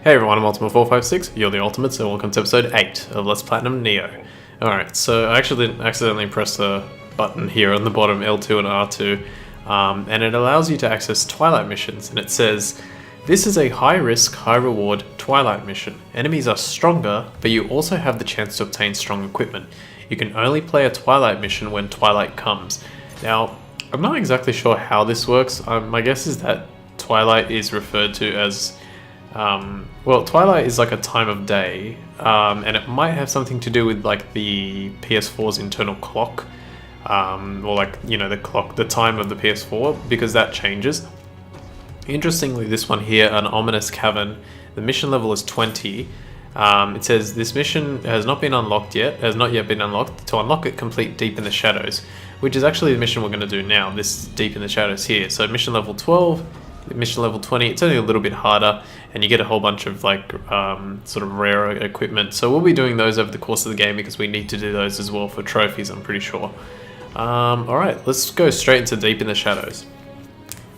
Hey everyone, I'm Ultima456, you're the Ultimates, and welcome to episode 8 of Let's Platinum Nioh. Alright, so I actually accidentally pressed the button here on the bottom, L2 and R2, and it allows you to access Twilight missions, and it says, this is a high-risk, high-reward Twilight mission. Enemies are stronger, but you also have the chance to obtain strong equipment. You can only play a Twilight mission when Twilight comes. Now, I'm not exactly sure how this works. My guess is that Twilight is referred to as Twilight is like a time of day, and it might have something to do with like the PS4's internal clock, or like, you know, the time of the PS4, because that changes. Interestingly, this one here, an ominous cavern, the mission level is 20. It says this mission has not yet been unlocked. To unlock it, complete Deep in the Shadows, which is actually the mission we're going to do now. This is Deep in the Shadows here. So mission level 12. Mission level 20, it's only a little bit harder, and you get a whole bunch of like sort of rare equipment. So we'll be doing those over the course of the game because we need to do those as well for trophies, I'm pretty sure. Alright, let's go straight into Deep in the Shadows.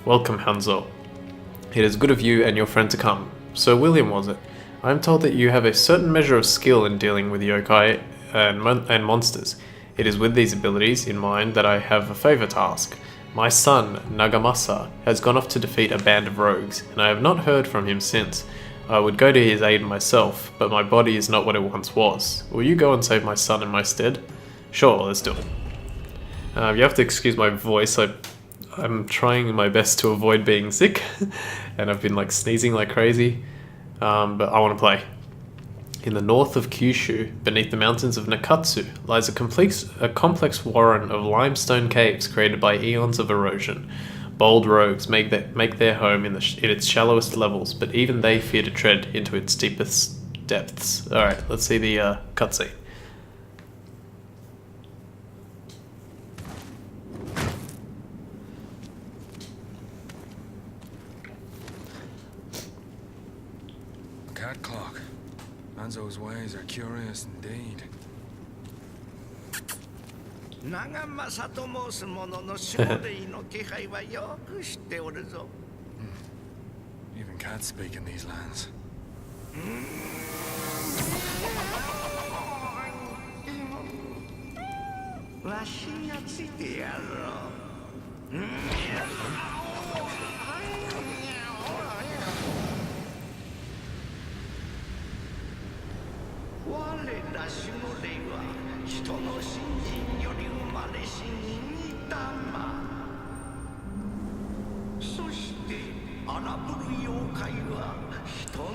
Welcome, Hanzo. It is good of you and your friend to come. Sir William, was it? I am told that you have a certain measure of skill in dealing with yokai and monsters. It is with these abilities in mind that I have a favor to ask. My son, Nagamasa, has gone off to defeat a band of rogues, and I have not heard from him since. I would go to his aid myself, but my body is not what it once was. Will you go and save my son in my stead? Sure, let's do it. You have to excuse my voice. I'm trying my best to avoid being sick, and I've been like sneezing like crazy, but I want to play. In the north of Kyushu, beneath the mountains of Nakatsu, lies a complex warren of limestone caves created by eons of erosion. Bold rogues make their home in its shallowest levels, but even they fear to tread into its deepest depths. Alright, let's see the cutscene. Cat clock. Hanzo's ways are curious indeed. Nagamasa to mosu mono no shimodei no kihai wa yoku shite oru zo. Even cats speak in these lands. Washi ga tsuite yaru. 我ら守護霊は人の信心より生まれしNigitama。そして荒ぶる妖怪は人の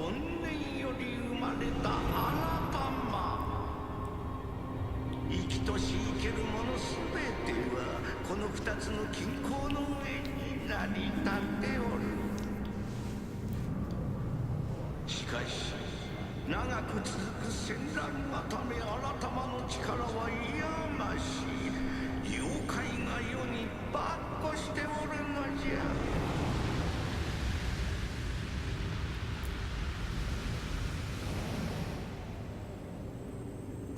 怨念より生まれたAratama。生きとし生けるものすべてはこの二つの均衡の上に成り立っておる。しかし長く続く戦乱がためAratamaの力は癒まし、妖怪が世にばっこしておるのじゃ。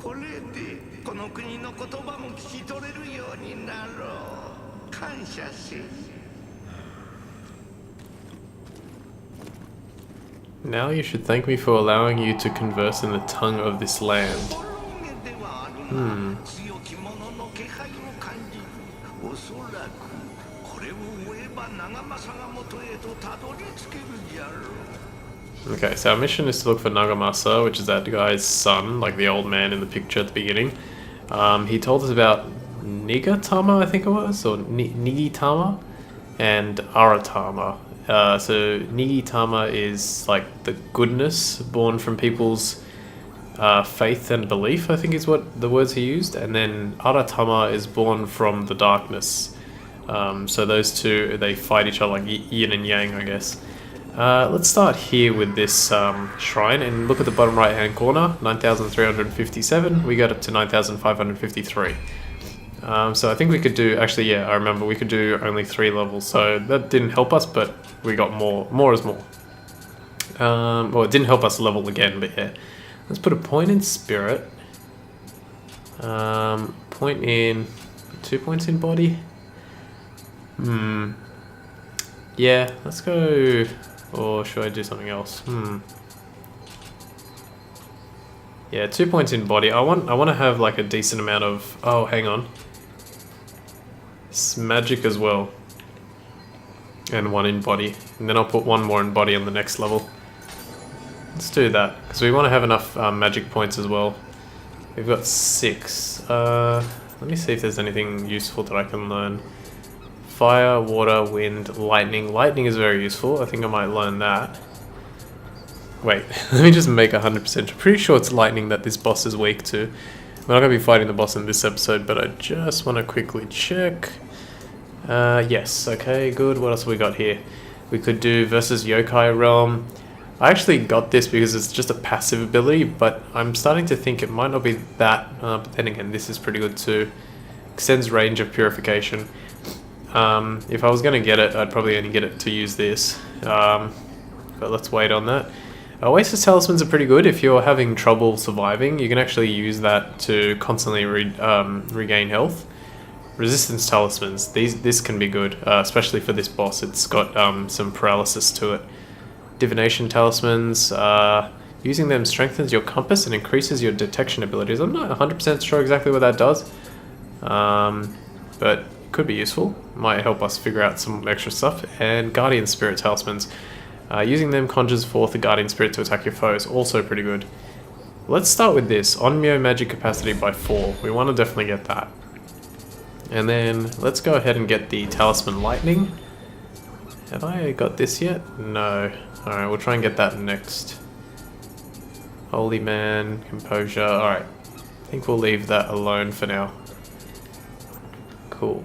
これでこの国の言葉も聞き取れるようになろう。感謝せ。Now you should thank me for allowing you to converse in the tongue of this land. Okay, so our mission is to look for Nagamasa, which is that guy's son, like the old man in the picture at the beginning. He told us about Nigitama, I think it was, or Nigitama and Aratama. So Nigitama is like the goodness born from people's faith and belief, I think is what the words he used, and then Aratama is born from the darkness. So those two, they fight each other like Yin and Yang, I guess. Let's start here with this shrine and look at the bottom right hand corner, 9,357, we got up to 9,553. So I think we could do, actually, yeah, I remember we could do only 3 levels, so that didn't help us, but we got more is more. Well, it didn't help us level again, but yeah. Let's put a point in spirit. Point in, 2 points in body. Yeah, let's go, or should I do something else? Yeah, 2 points in body. I want to have like a decent amount of... Oh, hang on. It's magic as well. And 1 in body. And then I'll put 1 more in body on the next level. Let's do that, because we want to have enough magic points as well. We've got 6. Let me see if there's anything useful that I can learn. Fire, water, wind, lightning. Lightning is very useful. I think I might learn that. Wait, let me just make 100%. I'm pretty sure it's lightning that this boss is weak to. We're not going to be fighting the boss in this episode, but I just want to quickly check. Yes, okay, good. What else have we got here? We could do versus Yokai Realm. I actually got this because it's just a passive ability, but I'm starting to think it might not be that. But then again, this is pretty good too. Extends range of purification. If I was going to get it, I'd probably only get it to use this. But let's wait on that. Oasis Talismans are pretty good. If you're having trouble surviving, you can actually use that to constantly regain health. Resistance Talismans, this can be good, especially for this boss. It's got some paralysis to it. Divination Talismans, using them strengthens your compass and increases your detection abilities. I'm not 100% sure exactly what that does, but could be useful. Might help us figure out some extra stuff. And Guardian Spirit Talismans. Using them conjures forth a Guardian Spirit to attack your foes. Also pretty good. Let's start with this. Onmyo magic capacity by 4. We want to definitely get that. And then let's go ahead and get the Talisman Lightning. Have I got this yet? No. Alright, we'll try and get that next. Holy Man, Composure. Alright. I think we'll leave that alone for now. Cool.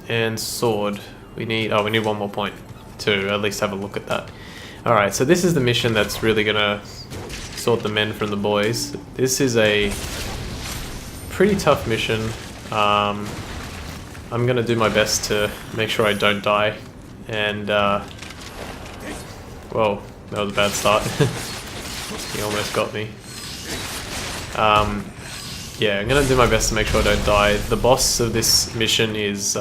And Sword. We need 1 more point to at least have a look at that. Alright, so this is the mission that's really gonna sort the men from the boys. This is a pretty tough mission. I'm gonna do my best to make sure I don't die. And, whoa, that was a bad start. He almost got me. Yeah, I'm gonna do my best to make sure I don't die. The boss of this mission is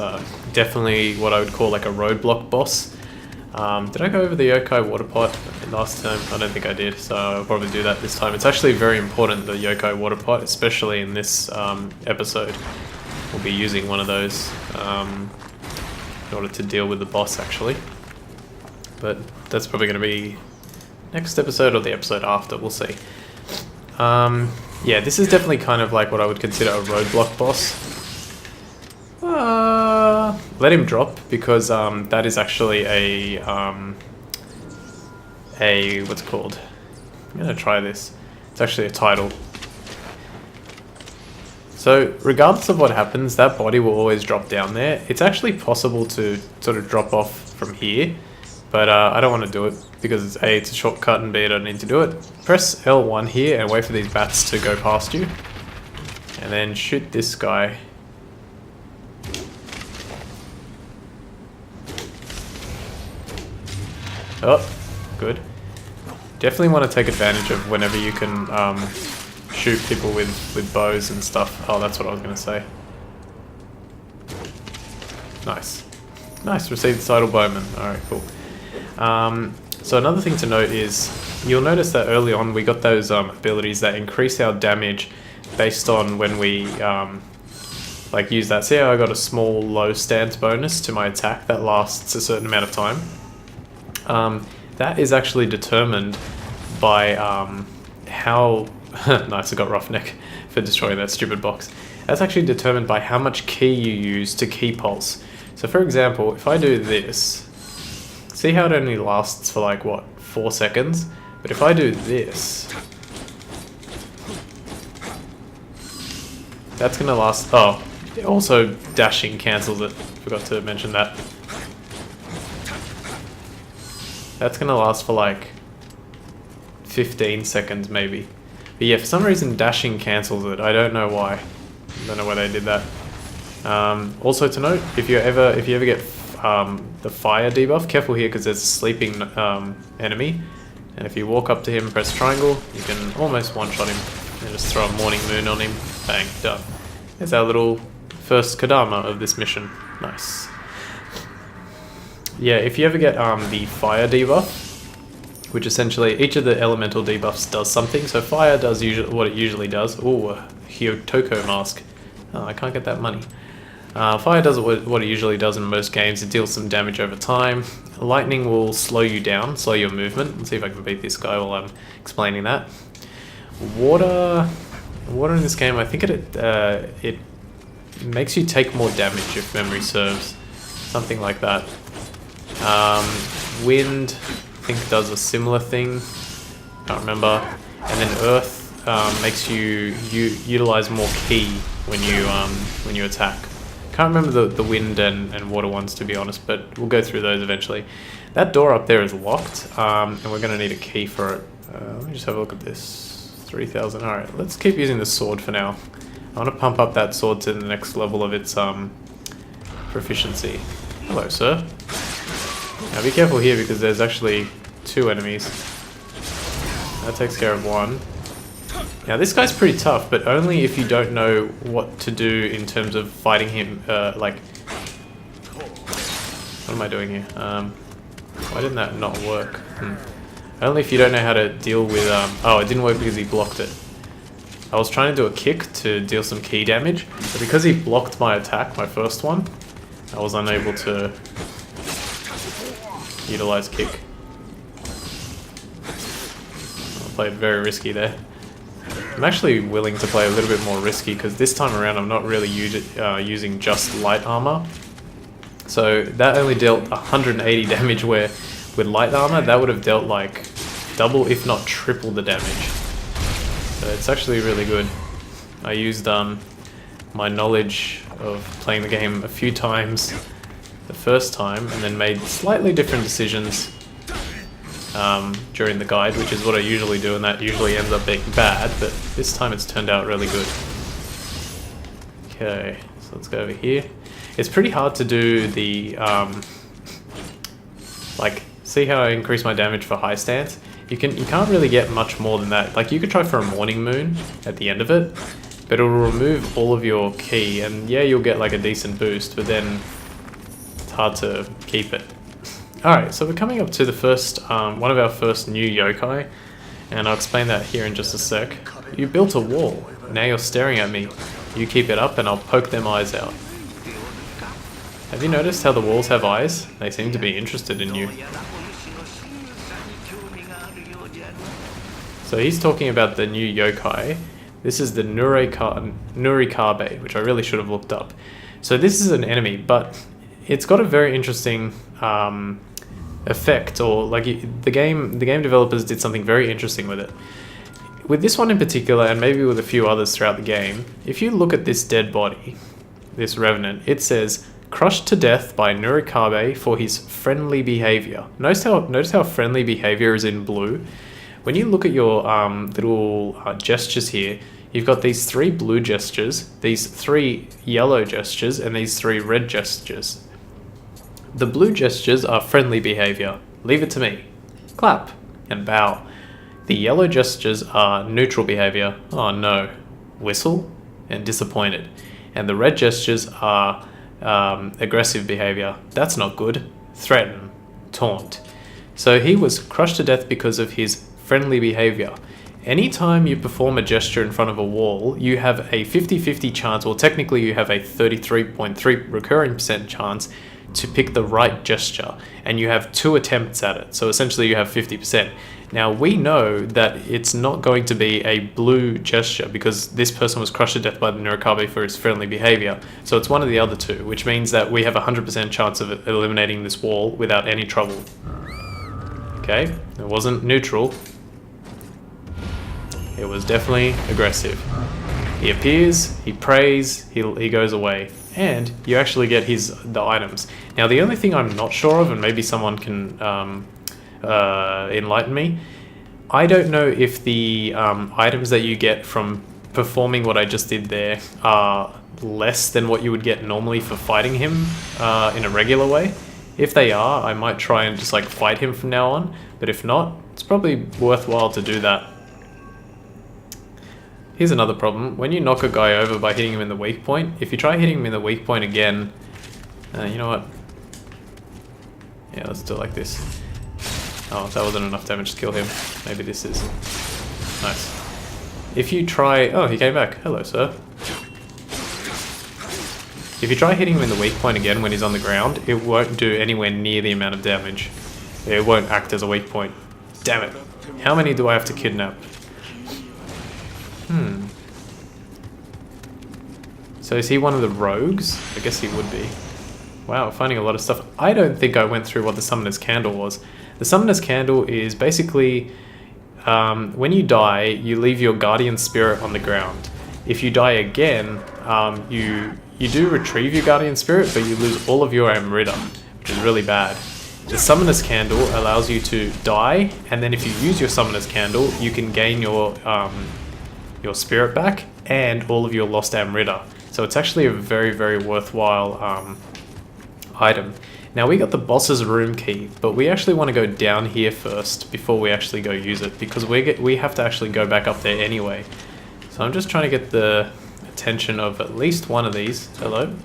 definitely what I would call like a roadblock boss. Did I go over the Yokai water pot last time? I don't think I did, so I'll probably do that this time. It's actually very important, the Yokai water pot, especially in this episode. We'll be using one of those in order to deal with the boss, actually. But that's probably going to be next episode or the episode after, we'll see. Yeah, this is definitely kind of like what I would consider a roadblock boss. Let him drop, because that is actually a what's it called? I'm gonna try this. It's actually a title. So regardless of what happens, that body will always drop down there. It's actually possible to sort of drop off from here, but I don't want to do it because it's a shortcut, and B, I don't need to do it. Press L1 here and wait for these bats to go past you, and then shoot this guy. Oh, good. Definitely want to take advantage of whenever you can shoot people with bows and stuff. Oh, that's what I was going to say. Nice. Nice, received Sidle Bowman. Alright, cool. So another thing to note is, you'll notice that early on we got those abilities that increase our damage based on when we like use that. See how I got a small low stance bonus to my attack that lasts a certain amount of time? That is actually determined by how... Nice, I got Roughneck for destroying that stupid box. That's actually determined by how much ki you use to ki pulse. So for example, if I do this, see how it only lasts for like, what, 4 seconds? But if I do this, that's gonna last... Oh, also dashing cancels it. Forgot to mention that. That's gonna last for like 15 seconds maybe. But yeah, for some reason dashing cancels it. I don't know why. I don't know why they did that. Also to note, if you ever get the fire debuff, careful here because there's a sleeping enemy. And if you walk up to him and press triangle, you can almost one-shot him. And just throw a morning moon on him. Bang, done. There's our little first Kadama of this mission. Nice. Yeah, if you ever get the fire debuff, which essentially each of the elemental debuffs does something. So fire does what it usually does. Ooh, a Hyotoko mask. Oh, I can't get that money. Fire does what it usually does in most games. It deals some damage over time. Lightning will slow you down, slow your movement. Let's see if I can beat this guy while I'm explaining that. Water in this game, I think it makes you take more damage if memory serves. Something like that. Wind, I think, does a similar thing. Can't remember. And then earth makes you utilize more ki when you attack. Can't remember the wind and water ones, to be honest, but we'll go through those eventually. That door up there is locked, and we're going to need a key for it. Let me just have a look at this. 3,000. Alright, let's keep using the sword for now. I want to pump up that sword to the next level of its proficiency. Hello, sir. Now be careful here because there's actually 2 enemies. That takes care of one. Now this guy's pretty tough, but only if you don't know what to do in terms of fighting him, like... What am I doing here? Why didn't that not work? Only if you don't know how to deal with... oh, it didn't work because he blocked it. I was trying to do a kick to deal some ki damage, but because he blocked my attack, my first one, I was unable to utilize kick. I played very risky there. I'm actually willing to play a little bit more risky because this time around I'm not really using just light armor. So that only dealt 180 damage, where with light armor that would have dealt like double if not triple the damage. So it's actually really good. I used my knowledge of playing the game a few times the first time and then made slightly different decisions during the guide, which is what I usually do, and that usually ends up being bad, but this time it's turned out really good. Okay, so let's go over here. It's pretty hard to do the, like, see how I increase my damage for high stance? You can't really get much more than that. Like, you could try for a morning moon at the end of it, but it'll remove all of your ki, and yeah, you'll get like a decent boost, but then it's hard to keep it. Alright, so we're coming up to the first, one of our first new yokai, and I'll explain that here in just a sec. You built a wall, now you're staring at me. You keep it up and I'll poke them eyes out. Have you noticed how the walls have eyes? They seem to be interested in you. So he's talking about the new yokai. This is the Nurikabe, which I really should have looked up. So this is an enemy, but it's got a very interesting effect, or like the game developers did something very interesting with it. With this one in particular, and maybe with a few others throughout the game, if you look at this dead body, this revenant, it says, crushed to death by Nurikabe for his friendly behavior. Notice how friendly behavior is in blue? When you look at your little gestures here, you've got these 3 blue gestures, these 3 yellow gestures, and these 3 red gestures. The blue gestures are friendly behavior. Leave it to me. Clap and bow. The yellow gestures are neutral behavior. Oh no. Whistle and disappointed. And the red gestures are aggressive behavior. That's not good. Threaten. Taunt. So he was crushed to death because of his friendly behavior. Anytime you perform a gesture in front of a wall, you have a 50-50 chance, or technically you have a 33.3 recurring % chance to pick the right gesture, and you have 2 attempts at it. So essentially you have 50%. Now we know that it's not going to be a blue gesture because this person was crushed to death by the Nurikabe for his friendly behavior. So it's one of the other 2, which means that we have a 100% chance of eliminating this wall without any trouble. Okay, it wasn't neutral. It was definitely aggressive. He appears, he prays, he goes away, and you actually get the items. Now the only thing I'm not sure of, and maybe someone can enlighten me, I don't know if the items that you get from performing what I just did there are less than what you would get normally for fighting him in a regular way. If they are, I might try and just like fight him from now on, but if not, it's probably worthwhile to do that. Here's another problem. When you knock a guy over by hitting him in the weak point, if you try hitting him in the weak point again, you know what? Yeah, let's do it like this. Oh, that wasn't enough damage to kill him. Maybe this is. Nice. If you try... Oh, he came back. Hello, sir. If you try hitting him in the weak point again when he's on the ground, it won't do anywhere near the amount of damage. It won't act as a weak point. Damn it. How many do I have to kidnap? So is he one of the rogues? I guess he would be. Wow, finding a lot of stuff. I don't think I went through what the Summoner's Candle was. The Summoner's Candle is basically... when you die, you leave your Guardian Spirit on the ground. If you die again, you do retrieve your Guardian Spirit, but you lose all of your Amrita, which is really bad. The Summoner's Candle allows you to die, and then if you use your Summoner's Candle, you can gain your spirit back and all of your lost Amrita. So it's actually a very, very worthwhile item. Now we got the boss's room key, but we actually want to go down here first before we actually go use it, because we have to actually go back up there anyway. So I'm just trying to get the attention of at least one of these. Hello.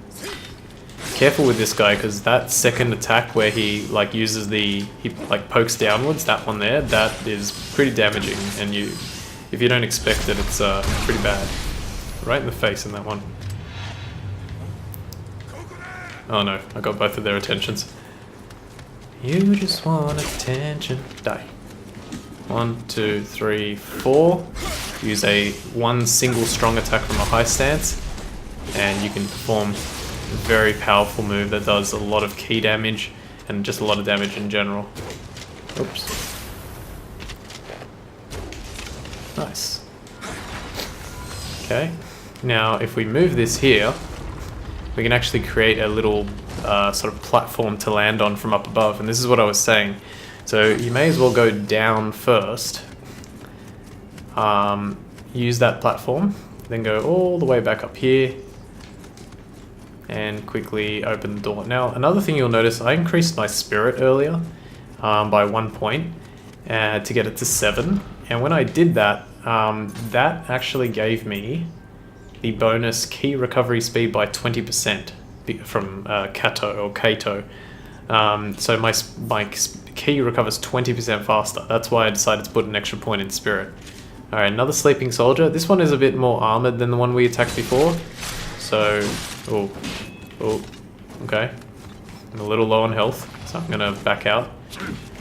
Careful with this guy, because that second attack where he like uses he like pokes downwards, that one there, that is pretty damaging, and if you don't expect it, it's pretty bad. Right in the face in that one. Oh no, I got both of their attentions. You just want attention. Die. 1, 2, 3, 4. Use one single strong attack from a high stance, and you can perform a very powerful move that does a lot of key damage and just a lot of damage in general. Oops. Nice. Okay. Now, if we move this here, we can actually create a little sort of platform to land on from up above, and this is what I was saying. So you may as well go down first, use that platform, then go all the way back up here, and quickly open the door. Now, another thing you'll notice, I increased my spirit earlier by 1 point to get it to 7, and when I did that, that actually gave me the bonus key recovery speed by 20% from Kato or Kato. So my key recovers 20% faster. That's why I decided to put an extra point in spirit. Alright, another sleeping soldier. This one is a bit more armored than the one we attacked before. So, okay. I'm a little low on health, so I'm gonna back out.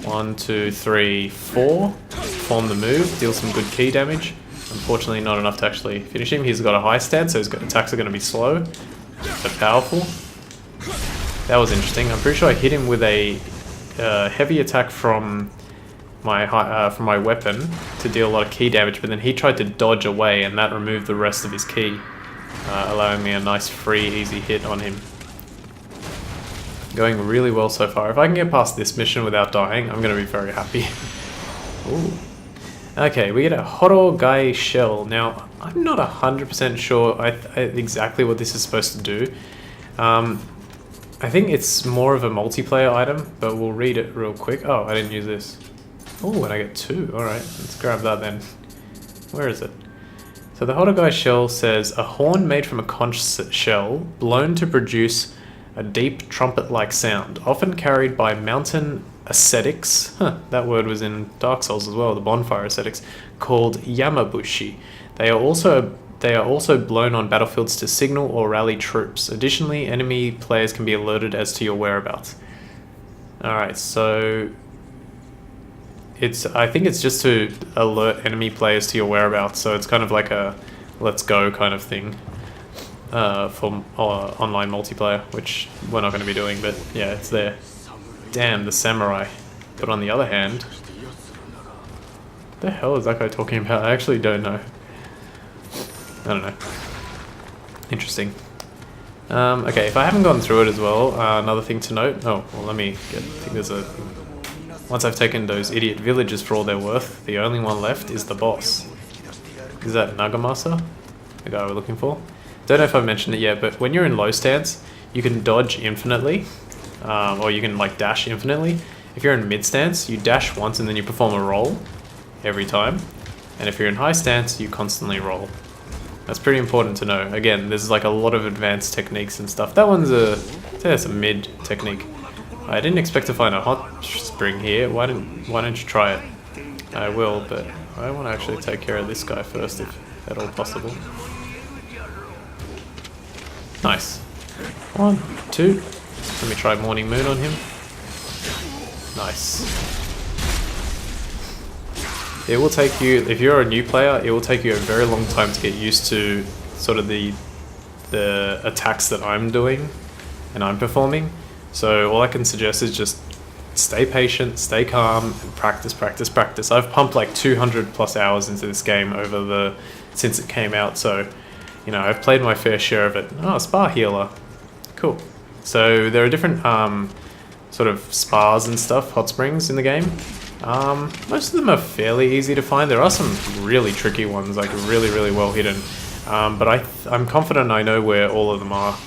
1, 2, 3, 4. Perform the move, deal some good key damage. Unfortunately, not enough to actually finish him. He's got a high stance, so his attacks are going to be slow, but powerful. That was interesting. I'm pretty sure I hit him with a heavy attack from my weapon to deal a lot of key damage, but then he tried to dodge away, and that removed the rest of his key, allowing me a nice, free, easy hit on him. Going really well so far. If I can get past this mission without dying, I'm going to be very happy. Ooh. Okay, we get a Horogai shell. Now, I'm not 100% sure exactly what this is supposed to do. I think it's more of a multiplayer item, but we'll read it real quick. Oh, I didn't use this. Oh, and I get 2. Alright, let's grab that then. Where is it? So the Horogai shell says, a horn made from a conch shell, blown to produce a deep trumpet-like sound, often carried by mountain ascetics, that word was in Dark Souls as well, the bonfire ascetics, called Yamabushi. They are also blown on battlefields to signal or rally troops. Additionally, enemy players can be alerted as to your whereabouts. Alright, so I think it's just to alert enemy players to your whereabouts, so it's kind of like a let's go kind of thing for online multiplayer, which we're not going to be doing, but yeah, it's there. Damn, the samurai. But on the other hand, what the hell is that guy talking about? I actually don't know. I don't know. Interesting. Okay, if I haven't gone through it as well, another thing to note. Oh, well, let me get. I think there's a. Once I've taken those idiot villagers for all they're worth, the only one left is the boss. Is that Nagamasa? The guy we're looking for? Don't know if I've mentioned it yet, but when you're in low stance, you can dodge infinitely. Or you can like dash infinitely. If you're in mid stance, you dash once and then you perform a roll every time. And if you're in high stance, you constantly roll. That's pretty important to know. Again, there's like a lot of advanced techniques and stuff. That one's that's a mid technique. I didn't expect to find a hot spring here. Why don't you try it? I will, but I want to actually take care of this guy first, if at all possible. Nice. 1, 2. Let me try Morning Moon on him. Nice. It will take you, if you're a new player, it will take you a very long time to get used to sort of the attacks that I'm doing and I'm performing. So all I can suggest is just stay patient, stay calm, and practice, practice, practice. I've pumped like 200 plus hours into this game since it came out, so you know, I've played my fair share of it. Oh, spa healer. Cool. So there are different sort of spas and stuff, hot springs in the game. Most of them are fairly easy to find. There are some really tricky ones, like really, really well hidden. But I'm confident I know where all of them are.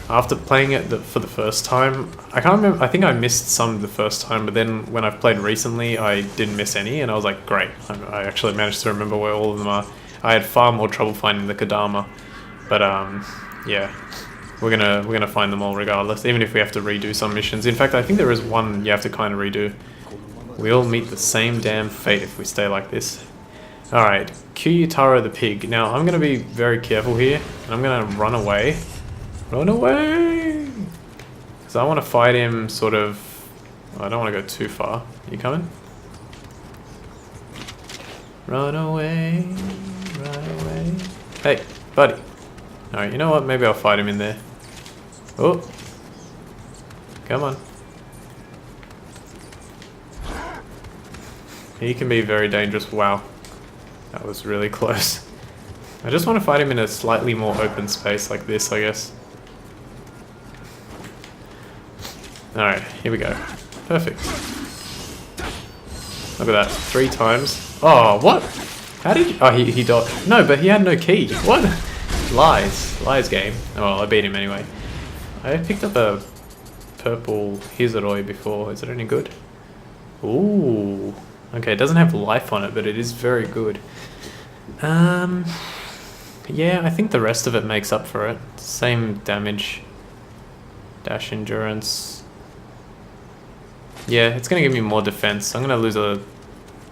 After playing it for the first time, I can't remember, I think I missed some the first time, but then when I've played recently, I didn't miss any, and I was like, great, I actually managed to remember where all of them are. I had far more trouble finding the Kodama, but yeah, we're gonna find them all regardless, even if we have to redo some missions. In fact, I think there is one you have to kind of redo. We all meet the same damn fate if we stay like this. Alright, Kyutaro the pig. Now, I'm gonna be very careful here, and I'm gonna run away. Run away! Because I want to fight him sort of... I don't want to go too far. You coming? Run away, run away. Hey, buddy. Alright, you know what? Maybe I'll fight him in there. Oh! Come on. He can be very dangerous. Wow. That was really close. I just want to fight him in a slightly more open space like this, I guess. Alright, here we go. Perfect. Look at that. 3 times. Oh, what? How did you... Oh, he dodged. No, but he had no key. What? Lies. Lies game. Oh, well, I beat him anyway. I picked up a purple Hizuroi before. Is it any good? Ooh. Okay, it doesn't have life on it, but it is very good. Yeah, I think the rest of it makes up for it. Same damage. Dash endurance. Yeah, it's going to give me more defense. I'm going to lose a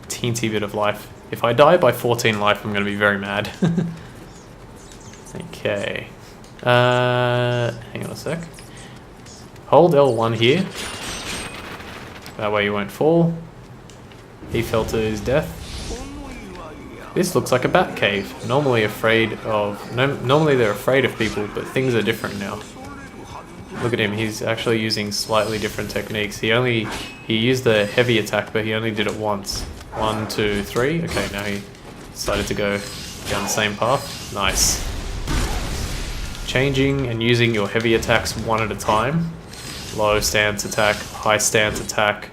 teensy bit of life. If I die by 14 life, I'm going to be very mad. Okay. Hang on a sec. Hold L1 here. That way you won't fall. He fell to his death. This looks like a bat cave. Normally they're afraid of people, but things are different now. Look at him, he's actually using slightly different techniques. He used the heavy attack, but he only did it once. 1, 2, 3. Okay, now he decided to go down the same path. Nice. Changing and using your heavy attacks one at a time. Low stance attack, high stance attack.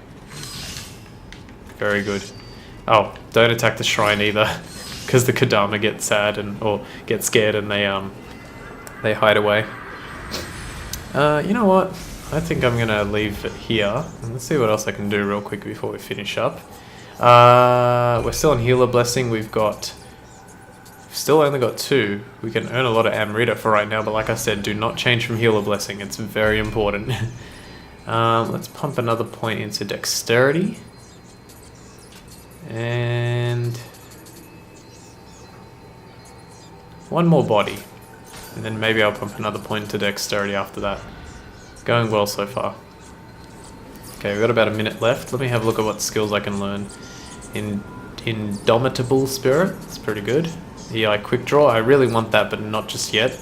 Very good. Oh, don't attack the shrine either, because the Kodama get sad or get scared and they hide away. You know what? I think I'm gonna leave it here. And let's see what else I can do real quick before we finish up. We're still on Healer Blessing. We've still only got 2. We can earn a lot of Amrita for right now, but like I said, do not change from Healer Blessing. It's very important. Let's pump another point into Dexterity. And 1 more body. And then maybe I'll pump another point to Dexterity after that. Going well so far. Okay, we've got about a minute left. Let me have a look at what skills I can learn. Indomitable Spirit, it's pretty good. EI Quick Draw, I really want that, but not just yet.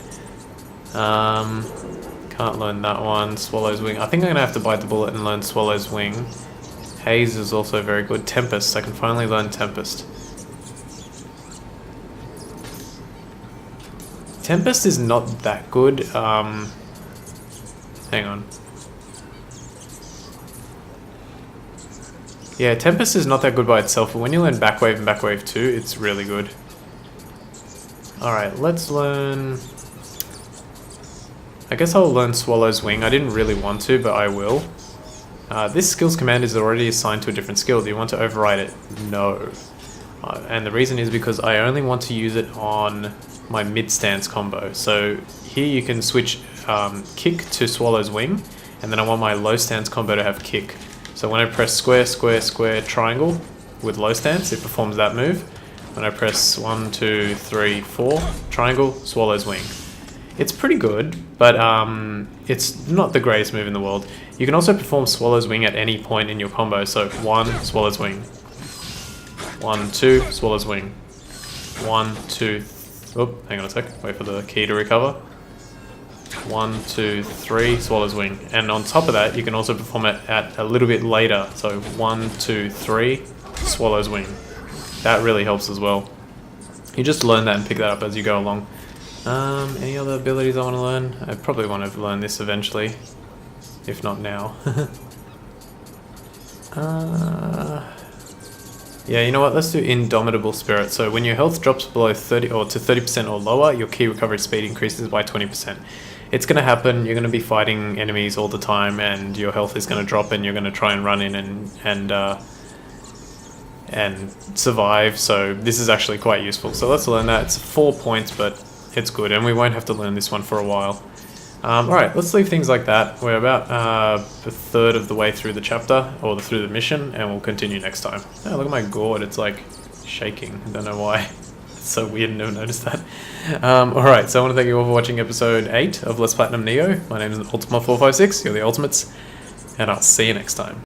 Can't learn that one. Swallow's Wing. I think I'm going to have to bite the bullet and learn Swallow's Wing. Haze is also very good. Tempest, I can finally learn Tempest. Tempest is not that good. Hang on. Yeah, Tempest is not that good by itself, but when you learn Backwave and Backwave 2, it's really good. Alright, let's learn... I guess I'll learn Swallow's Wing. I didn't really want to, but I will. This skills command is already assigned to a different skill. Do you want to override it? No. And the reason is because I only want to use it on my mid-stance combo. So here you can switch kick to Swallow's Wing, and then I want my low stance combo to have kick. So when I press square, square, square, triangle with low stance, it performs that move. When I press 1, 2, 3, 4, triangle, swallow's wing. It's pretty good, but it's not the greatest move in the world. You can also perform swallow's wing at any point in your combo. So 1, swallow's wing. 1, 2, swallow's wing. 1, 2, oh, hang on a sec, wait for the key to recover. 1, 2, 3, swallow's wing. And on top of that, you can also perform it at a little bit later. So 1, 2, 3, swallow's wing. That really helps as well. You just learn that and pick that up as you go along. Any other abilities I want to learn? I probably want to learn this eventually, if not now. Yeah, you know what? Let's do Indomitable Spirit. So when your health drops below 30 or to 30% or lower, your key recovery speed increases by 20%. It's going to happen. You're going to be fighting enemies all the time, and your health is going to drop, and you're going to try and run in and survive. So this is actually quite useful. So let's learn that. It's 4 points, but it's good, and we won't have to learn this one for a while. Alright, let's leave things like that. We're about a third of the way through the chapter, or through the mission, and we'll continue next time. Oh, look at my gourd, it's like shaking. I don't know why. It's so weird, never noticed that. Alright, so I want to thank you all for watching episode 8 of Let's Platinum Nioh. My name is Ultima456, you're the Ultimates, and I'll see you next time.